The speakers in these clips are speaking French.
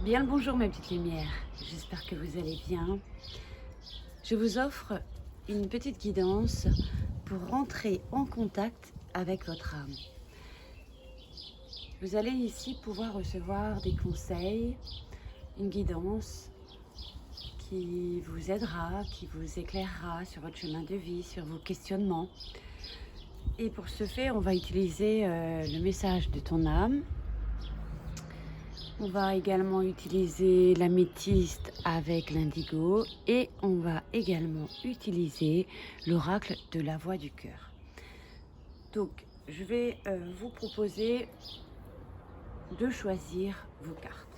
Bien le bonjour mes petites lumières, j'espère que vous allez bien. Je vous offre une petite guidance pour rentrer en contact avec votre âme. Vous allez ici pouvoir recevoir des conseils, une guidance qui vous aidera, qui vous éclairera sur votre chemin de vie, sur vos questionnements. Et pour ce faire, on va utiliser le message de ton âme. On va également utiliser l'améthyste avec l'indigo et on va également utiliser l'oracle de la voix du cœur. Donc, je vais vous proposer de choisir vos cartes.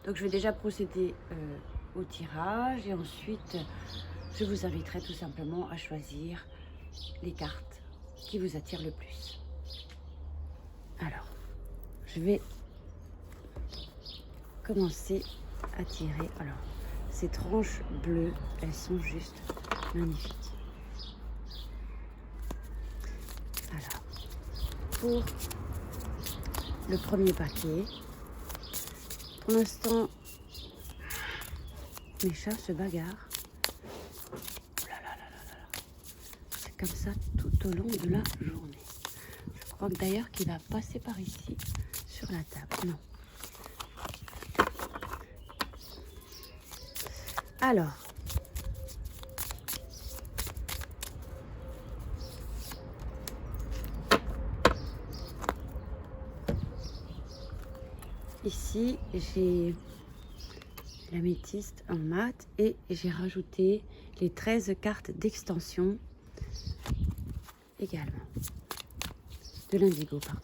Donc, je vais déjà procéder au tirage et ensuite, je vous inviterai tout simplement à choisir les cartes qui vous attirent le plus. Alors, je vais commencer à tirer. Alors, ces tranches bleues, elles sont juste magnifiques. Alors, pour le premier paquet, pour l'instant, mes chats se bagarrent. Oh là là là là là. C'est comme ça tout au long de la journée. Je crois que d'ailleurs qu'il va passer par ici, sur la table. Non. Alors, ici, j'ai l'améthyste en mat et j'ai rajouté les 13 cartes d'extension également. De l'indigo, pardon.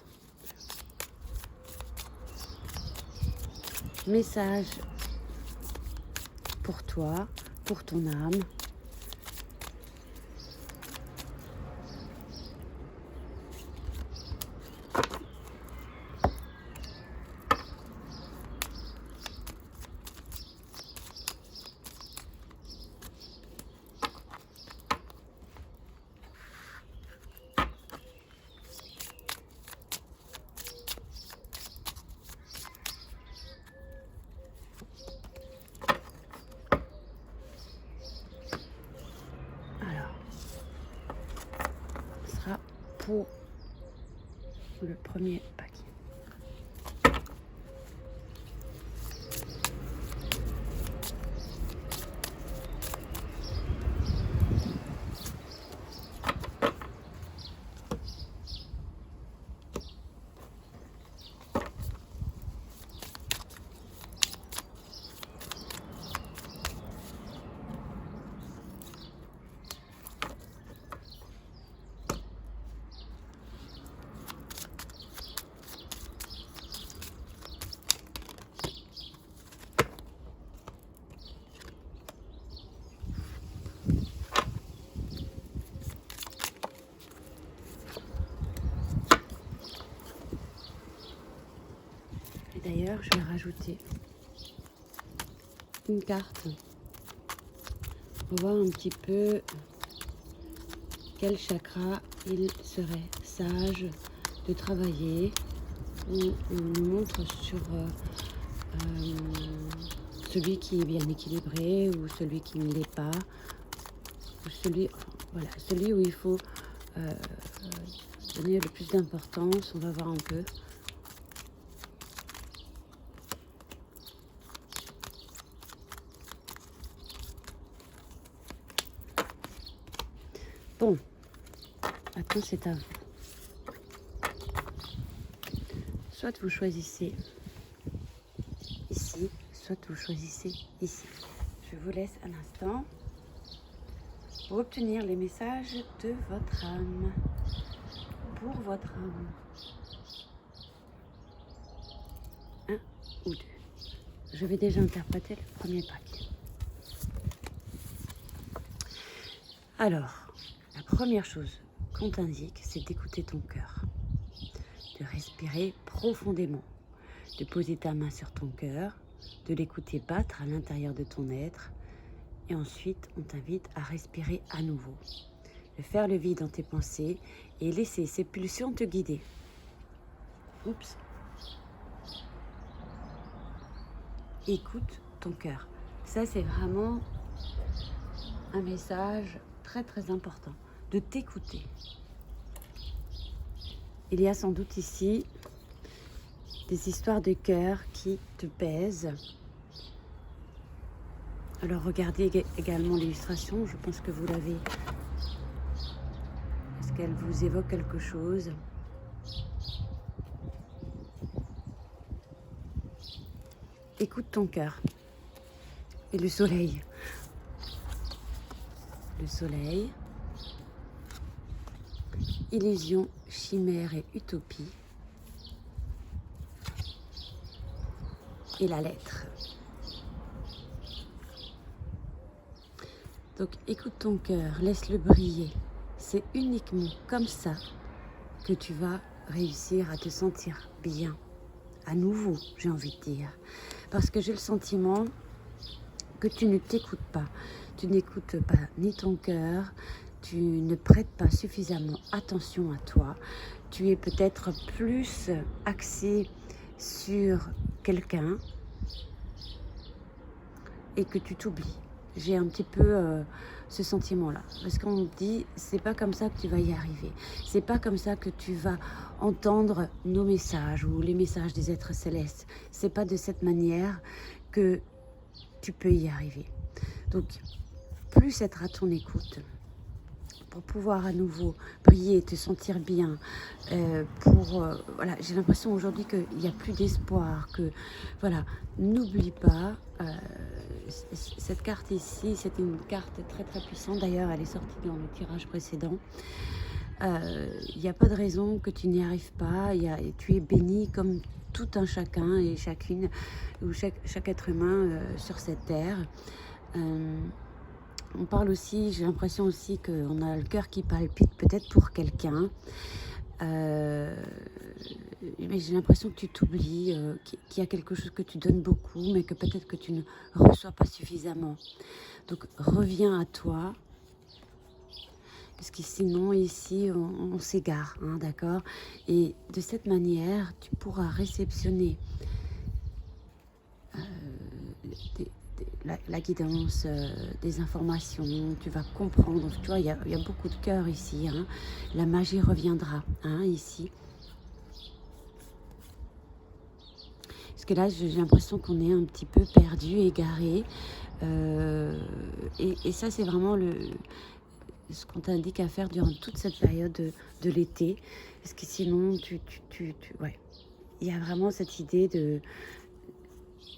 Message pour toi, pour ton âme. Pour le premier paquet. D'ailleurs, je vais rajouter une carte pour voir un petit peu quel chakra il serait sage de travailler. On nous montre sur celui qui est bien équilibré ou celui qui ne l'est pas, ou celui où il faut donner le plus d'importance. On va voir un peu. Bon, maintenant c'est à vous. Soit vous choisissez ici, soit vous choisissez ici. Je vous laisse un instant pour obtenir les messages de votre âme. Pour votre âme. 1 ou 2. Je vais déjà interpréter le premier paquet. Alors, la première chose qu'on t'indique, c'est d'écouter ton cœur, de respirer profondément, de poser ta main sur ton cœur, de l'écouter battre à l'intérieur de ton être, et ensuite on t'invite à respirer à nouveau, de faire le vide dans tes pensées et laisser ces pulsions te guider. Oups. écoute ton cœur. Ça, c'est vraiment un message très très important, de t'écouter. Il y a sans doute ici des histoires de cœur qui te pèsent. Alors regardez également l'illustration, je pense que vous l'avez. Est-ce qu'elle vous évoque quelque chose? Écoute ton cœur. Et le soleil. Le soleil. Illusion, chimère et utopie. Et la lettre. Donc écoute ton cœur, laisse-le briller. C'est uniquement comme ça que tu vas réussir à te sentir bien. À nouveau, j'ai envie de dire. Parce que j'ai le sentiment que tu ne t'écoutes pas. Tu n'écoutes pas ni ton cœur, tu ne prêtes pas suffisamment attention à toi. Tu es peut-être plus axé sur quelqu'un et que tu t'oublies. J'ai un petit peu ce sentiment-là. Parce qu'on me dit, c'est pas comme ça que tu vas y arriver. C'est pas comme ça que tu vas entendre nos messages ou les messages des êtres célestes. C'est pas de cette manière que tu peux y arriver. Donc, plus être à ton écoute pour pouvoir à nouveau briller, te sentir bien, voilà, j'ai l'impression aujourd'hui qu'il n'y a plus d'espoir, que voilà, n'oublie pas, cette carte ici, c'est une carte très très puissante, d'ailleurs elle est sortie dans le tirage précédent. Il n'y a pas de raison que tu n'y arrives pas, tu es béni comme tout un chacun et chacune, ou chaque être humain sur cette terre. On parle aussi, j'ai l'impression aussi qu'on a le cœur qui palpite peut-être pour quelqu'un. Mais j'ai l'impression que tu t'oublies, qu'il y a quelque chose que tu donnes beaucoup, mais que peut-être que tu ne reçois pas suffisamment. Donc reviens à toi, parce que sinon ici on s'égare, hein, d'accord? Et de cette manière, tu pourras réceptionner la guidance, des informations, tu vas comprendre, tu vois, il y a beaucoup de cœur ici, hein. La magie reviendra, hein, ici. Parce que là, j'ai l'impression qu'on est un petit peu perdu, égaré. Et ça, c'est vraiment ce qu'on t'indique à faire durant toute cette période de l'été. Parce que sinon, ouais. Il y a vraiment cette idée de...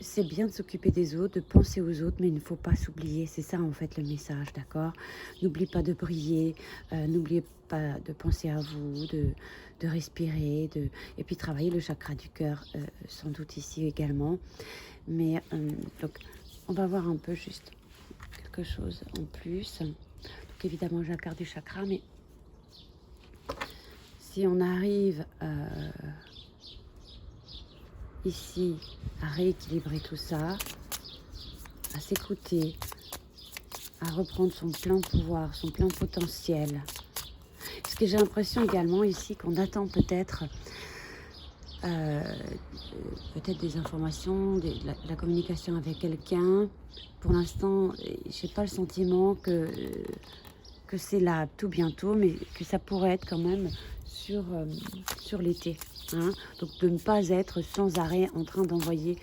C'est bien de s'occuper des autres, de penser aux autres, mais il ne faut pas s'oublier. C'est ça, en fait, le message, d'accord? N'oublie pas de briller, n'oubliez pas de penser à vous, de respirer, et puis travailler le chakra du cœur, sans doute ici également. Mais, donc, on va voir un peu juste quelque chose en plus. Donc, évidemment, j'ai la carte du chakra, mais si on arrive... ici, à rééquilibrer tout ça, à s'écouter, à reprendre son plein pouvoir, son plein potentiel. Parce que j'ai l'impression également ici qu'on attend peut-être des informations, de la communication avec quelqu'un. Pour l'instant, je n'ai pas le sentiment que c'est là tout bientôt, mais que ça pourrait être quand même sur l'été. Hein. Donc de ne pas être sans arrêt en train d'envoyer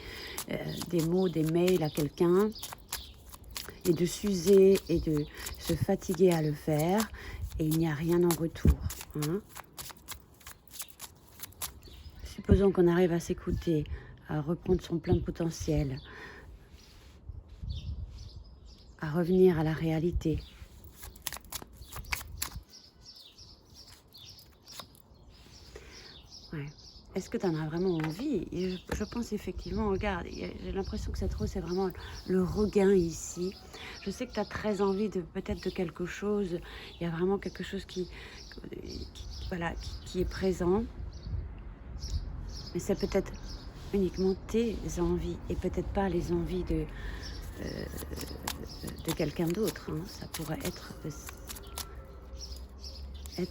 des mots, des mails à quelqu'un et de s'user et de se fatiguer à le faire et il n'y a rien en retour. Hein. Supposons qu'on arrive à s'écouter, à reprendre son plein potentiel, à revenir à la réalité. Ouais. Est-ce que tu en as vraiment envie? Et je pense effectivement, regarde, j'ai l'impression que cette rose, c'est vraiment le regain ici. Je sais que tu as très envie de peut-être de quelque chose. Il y a vraiment quelque chose qui est présent. Mais c'est peut-être uniquement tes envies et peut-être pas les envies de quelqu'un d'autre. Hein. Ça pourrait être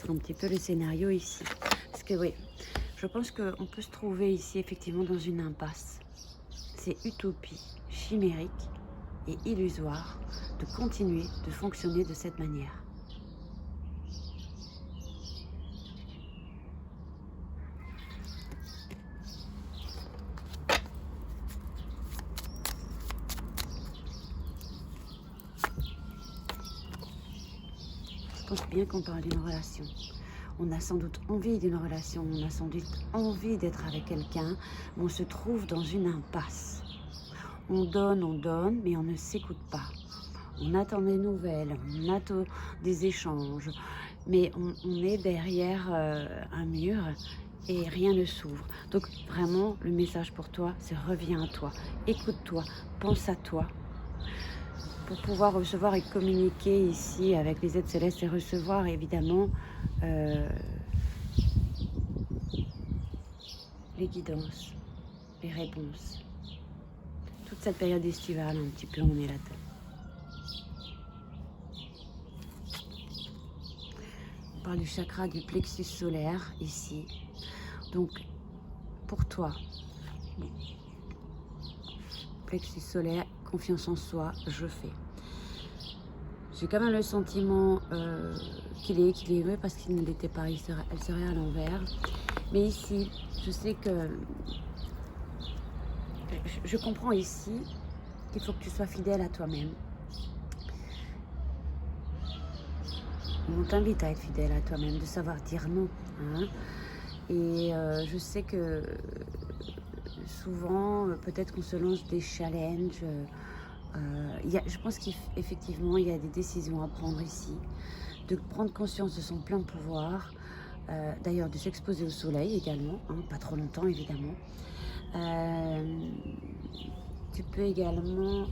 un petit peu le scénario ici. Parce que oui, je pense qu'on peut se trouver ici effectivement dans une impasse. c'est utopie, chimérique et illusoire de continuer de fonctionner de cette manière. Je pense bien qu'on parle d'une relation. On a sans doute envie d'une relation, on a sans doute envie d'être avec quelqu'un, mais on se trouve dans une impasse. On donne, mais on ne s'écoute pas. On attend des nouvelles, on attend des échanges, mais on est derrière un mur et rien ne s'ouvre. Donc vraiment, le message pour toi, c'est reviens à toi, écoute-toi, pense à toi. Pour pouvoir recevoir et communiquer ici avec les êtres célestes et recevoir évidemment les guidances, les réponses. Toute cette période estivale, un petit peu, on est là-dedans. On parle du chakra du plexus solaire ici. Donc, pour toi, bon, plexus solaire, confiance en soi, je fais. J'ai quand même le sentiment qu'il est équilibré parce qu'il ne l'était pas, elle serait à l'envers. Mais ici, je sais que je comprends ici qu'il faut que tu sois fidèle à toi-même. On t'invite à être fidèle à toi-même, de savoir dire non. Hein. Et je sais que souvent, peut-être qu'on se lance des challenges. Je pense qu'effectivement, il y a des décisions à prendre ici, de prendre conscience de son plein pouvoir, d'ailleurs de s'exposer au soleil également, hein, pas trop longtemps évidemment. Tu peux également,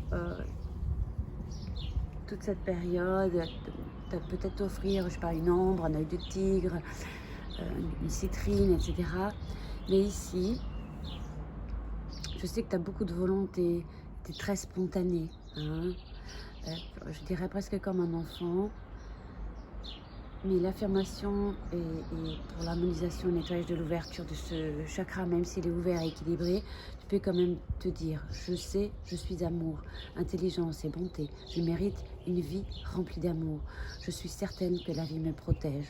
toute cette période, peut-être t'offrir, je sais pas, une ambre, un œil de tigre, une citrine, etc. Mais ici, je sais que tu as beaucoup de volonté, tu es très spontané, hein. Je dirais presque comme un enfant. Mais l'affirmation et pour l'harmonisation et le nettoyage de l'ouverture de ce chakra, même s'il est ouvert et équilibré, tu peux quand même te dire, je sais, je suis amour, intelligence et bonté. Je mérite une vie remplie d'amour. Je suis certaine que la vie me protège.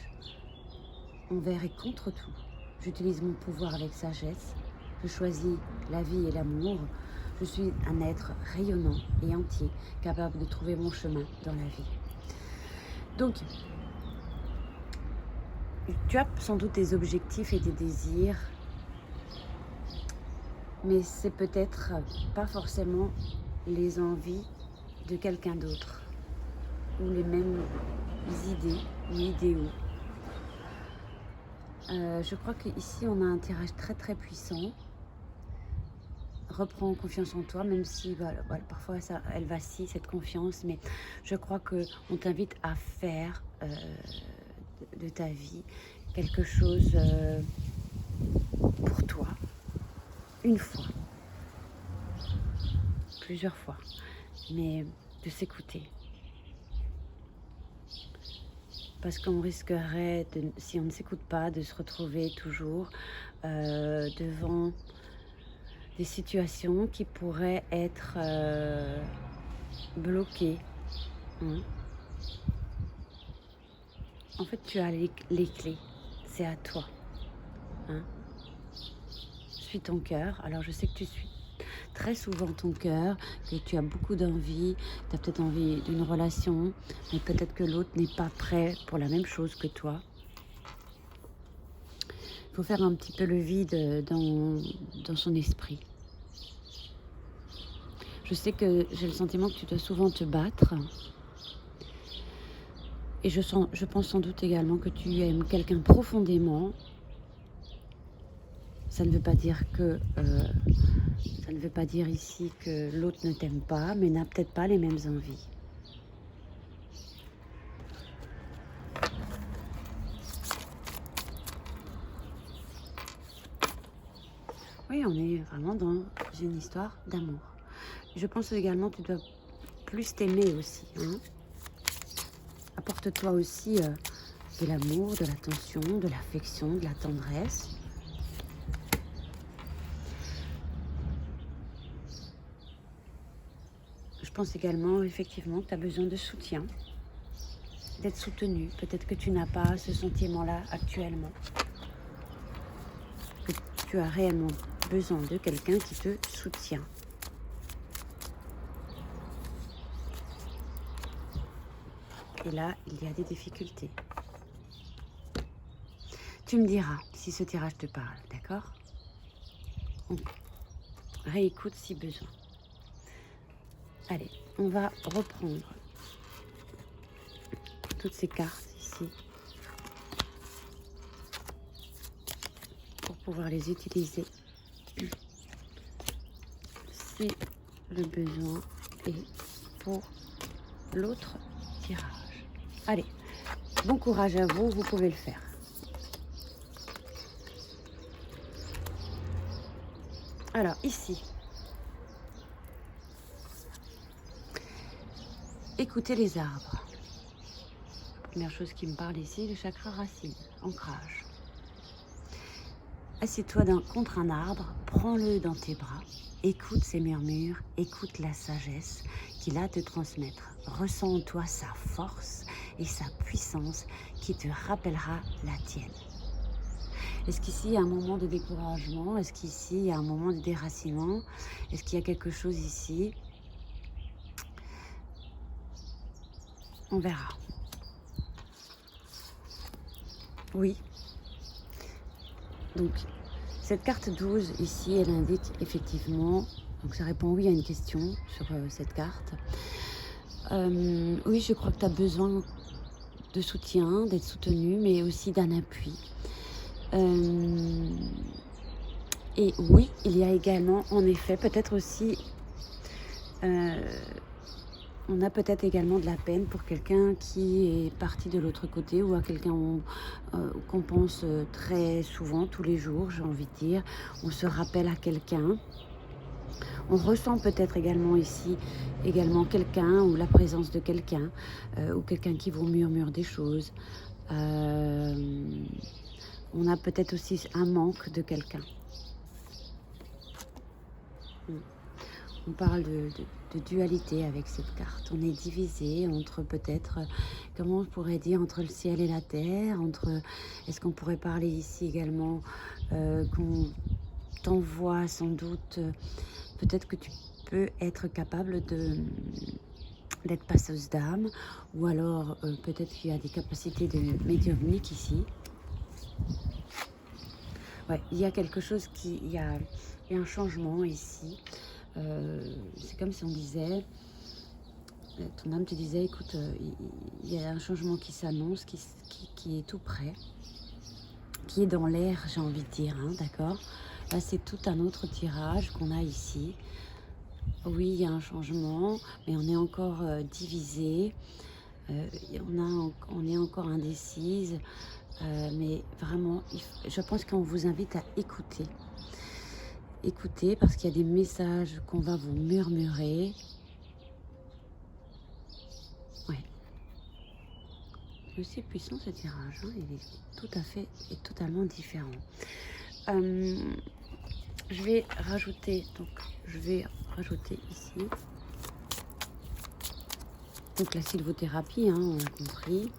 Envers et contre tout, j'utilise mon pouvoir avec sagesse. Je choisis la vie et l'amour. Je suis un être rayonnant et entier, capable de trouver mon chemin dans la vie. Donc, tu as sans doute des objectifs et des désirs, mais c'est peut-être pas forcément les envies de quelqu'un d'autre, ou les mêmes idées ou idéaux. Je crois qu'ici on a un tirage très très puissant. Reprends confiance en toi, même si voilà, parfois elle vacille cette confiance, mais je crois qu'on t'invite à faire de ta vie quelque chose pour toi, une fois, plusieurs fois, mais de s'écouter. Parce qu'on risquerait, si on ne s'écoute pas, de se retrouver toujours devant des situations qui pourraient être bloquées. Hein. En fait, tu as les clés, c'est à toi. Hein. Suis ton cœur. Alors, je sais que tu suis très souvent ton cœur, que tu as beaucoup d'envie, tu as peut-être envie d'une relation, mais peut-être que l'autre n'est pas prêt pour la même chose que toi. Il faut faire un petit peu le vide dans son esprit. Je sais que j'ai le sentiment que tu dois souvent te battre. Et je pense sans doute également que tu aimes quelqu'un profondément. Ça ne veut pas dire que... ça ne veut pas dire ici que l'autre ne t'aime pas, mais n'a peut-être pas les mêmes envies. Oui, on est vraiment dans une histoire d'amour. Je pense également que tu dois plus t'aimer aussi. Hein. Apporte-toi aussi de l'amour, de l'attention, de l'affection, de la tendresse. pense également, effectivement, que tu as besoin de soutien, d'être soutenu. Peut-être que tu n'as pas ce sentiment-là actuellement. Que tu as réellement besoin de quelqu'un qui te soutient. Et là, il y a des difficultés. Tu me diras si ce tirage te parle, d'accord? On réécoute si besoin. Allez, on va reprendre toutes ces cartes ici pour pouvoir les utiliser si le besoin est pour l'autre tirage. Allez, bon courage à vous, vous pouvez le faire. Alors, ici, écoutez les arbres. Première chose qui me parle ici, le chakra racine, ancrage. Assieds-toi contre un arbre, prends-le dans tes bras, écoute ses murmures, écoute la sagesse qu'il a à te transmettre. Ressens en toi sa force et sa puissance qui te rappellera la tienne. Est-ce qu'ici, il y a un moment de découragement? Est-ce qu'ici, il y a un moment de déracinement? Est-ce qu'il y a quelque chose ici? On verra. Oui. Donc, cette carte 12, ici, elle indique effectivement... Donc, ça répond oui à une question sur cette carte. Oui, je crois que tu as besoin de soutien, d'être soutenu, mais aussi d'un appui. Et oui, il y a également, en effet, peut-être aussi, on a peut-être également de la peine pour quelqu'un qui est parti de l'autre côté ou à quelqu'un qu'on pense très souvent, tous les jours, j'ai envie de dire. On se rappelle à quelqu'un. On ressent peut-être également ici, quelqu'un ou la présence de quelqu'un ou quelqu'un qui vous murmure des choses. On a peut-être aussi un manque de quelqu'un. On parle de dualité avec cette carte. On est divisé entre peut-être, comment on pourrait dire, entre le ciel et la terre, est-ce qu'on pourrait parler ici également qu'on t'envoie sans doute, peut-être que tu peux être capable d'être passeuse d'âme, ou alors peut-être qu'il y a des capacités de médiumnique ici. Ouais, il y a quelque chose il y a un changement ici. C'est comme si on disait, ton âme te disait, écoute, il y a un changement qui s'annonce, qui est tout près, qui est dans l'air, j'ai envie de dire, hein, d'accord? Là, c'est tout un autre tirage qu'on a ici. Oui, il y a un changement, mais on est encore divisé, on est encore indécise, mais vraiment, je pense qu'on vous invite à écouter. Écoutez, parce qu'il y a des messages qu'on va vous murmurer. Ouais. C'est aussi puissant ce tirage, hein, il est tout à fait et totalement différent. Je vais rajouter ici. Donc la sylvothérapie, hein, on a compris.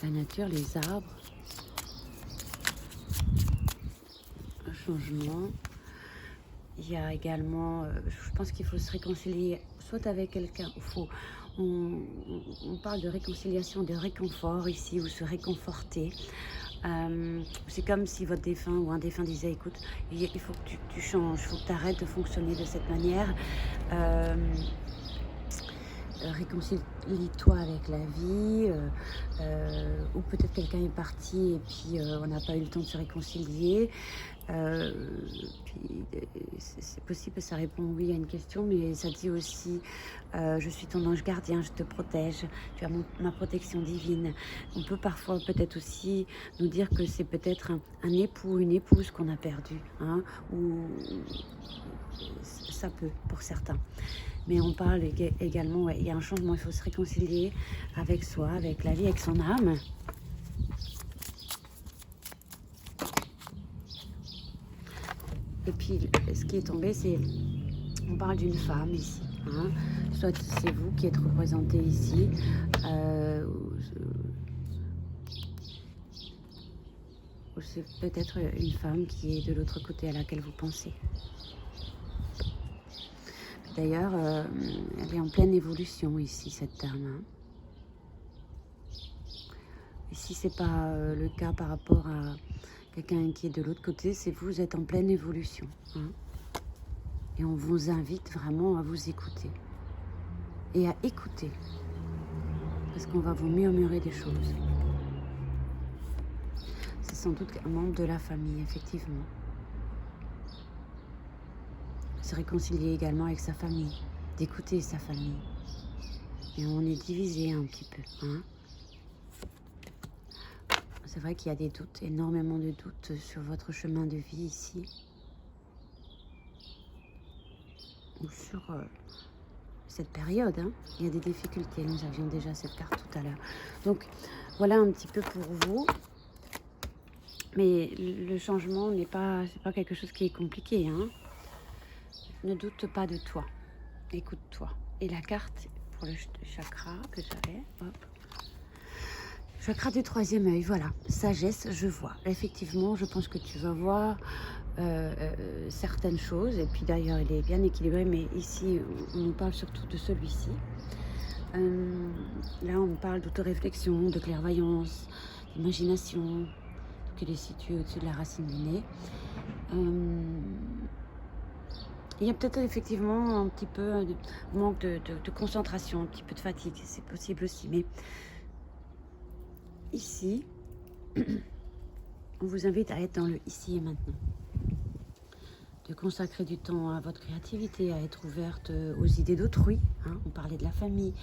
La nature, les arbres. Un changement. Il y a également, je pense qu'il faut se réconcilier, soit avec quelqu'un, on parle de réconciliation, de réconfort ici, ou se réconforter. C'est comme si votre défunt ou un défunt disait, écoute, il faut que tu changes, il faut que tu arrêtes de fonctionner de cette manière. Réconcilie-toi avec la vie, ou peut-être quelqu'un est parti et puis on n'a pas eu le temps de se réconcilier. C'est possible que ça répond oui à une question, mais ça dit aussi je suis ton ange gardien, je te protège, tu as ma protection divine. On peut parfois peut-être aussi nous dire que c'est peut-être un époux, une épouse qu'on a perdu, hein, ou ça peut pour certains. Mais on parle également, ouais, il y a un changement, il faut se réconcilier avec soi, avec la vie, avec son âme. Et puis, ce qui est tombé, c'est, on parle d'une femme ici. hein. Soit c'est vous qui êtes représenté ici, ou c'est peut-être une femme qui est de l'autre côté à laquelle vous pensez. D'ailleurs, elle est en pleine évolution ici, cette dame, hein. Et si ce n'est pas le cas par rapport à quelqu'un qui est de l'autre côté, c'est vous êtes en pleine évolution, hein. Et on vous invite vraiment à vous écouter. Et à écouter. Parce qu'on va vous murmurer des choses. C'est sans doute un membre de la famille, effectivement. Se réconcilier également avec sa famille. D'écouter sa famille. Et on est divisé un petit peu, hein. C'est vrai qu'il y a des doutes, énormément de doutes sur votre chemin de vie ici. Ou sur cette période, hein. Il y a des difficultés, nous avions déjà cette carte tout à l'heure. Donc voilà un petit peu pour vous. Mais le changement c'est pas quelque chose qui est compliqué, hein. Ne doute pas de toi, écoute-toi. Et la carte pour le chakra que j'avais, hop. Chakra du troisième œil, voilà, sagesse, je vois. Effectivement, je pense que tu vas voir certaines choses, et puis d'ailleurs il est bien équilibré, mais ici on nous parle surtout de celui-ci. Là on parle d'autoréflexion, de clairvoyance, d'imagination, qu'il est situé au-dessus de la racine du nez. Il y a peut-être effectivement un petit peu de manque de concentration, un petit peu de fatigue, c'est possible aussi, mais ici, on vous invite à être dans le ici et maintenant. De consacrer du temps à votre créativité, à être ouverte aux idées d'autrui, hein. On parlait de la famille,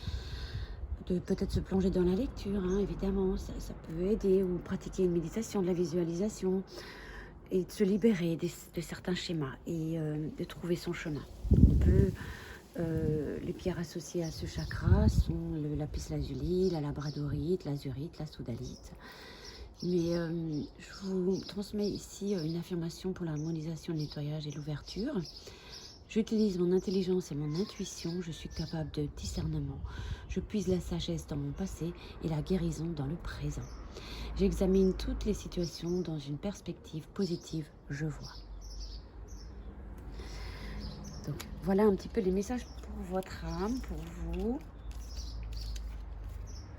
de peut-être se plonger dans la lecture, hein, évidemment, ça peut aider, ou pratiquer une méditation, de la visualisation, et de se libérer de certains schémas et de trouver son chemin. On peut, les pierres associées à ce chakra sont le lapis lazuli, la labradorite, l'azurite, la sodalite. Mais je vous transmets ici une affirmation pour l'harmonisation, le nettoyage et l'ouverture. J'utilise mon intelligence et mon intuition, je suis capable de discernement. Je puise la sagesse dans mon passé et la guérison dans le présent. J'examine toutes les situations dans une perspective positive, je vois. Donc voilà un petit peu les messages pour votre âme, pour vous.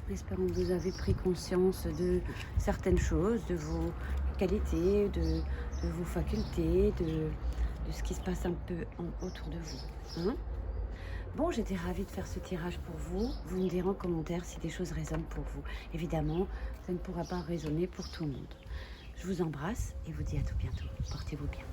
Espérons que vous avez pris conscience de certaines choses, de vos qualités, de vos facultés, de ce qui se passe un peu autour de vous, hein. Bon, j'étais ravie de faire ce tirage pour vous. Vous me direz en commentaire si des choses résonnent pour vous. Évidemment, ça ne pourra pas résonner pour tout le monde. Je vous embrasse et vous dis à tout bientôt. Portez-vous bien.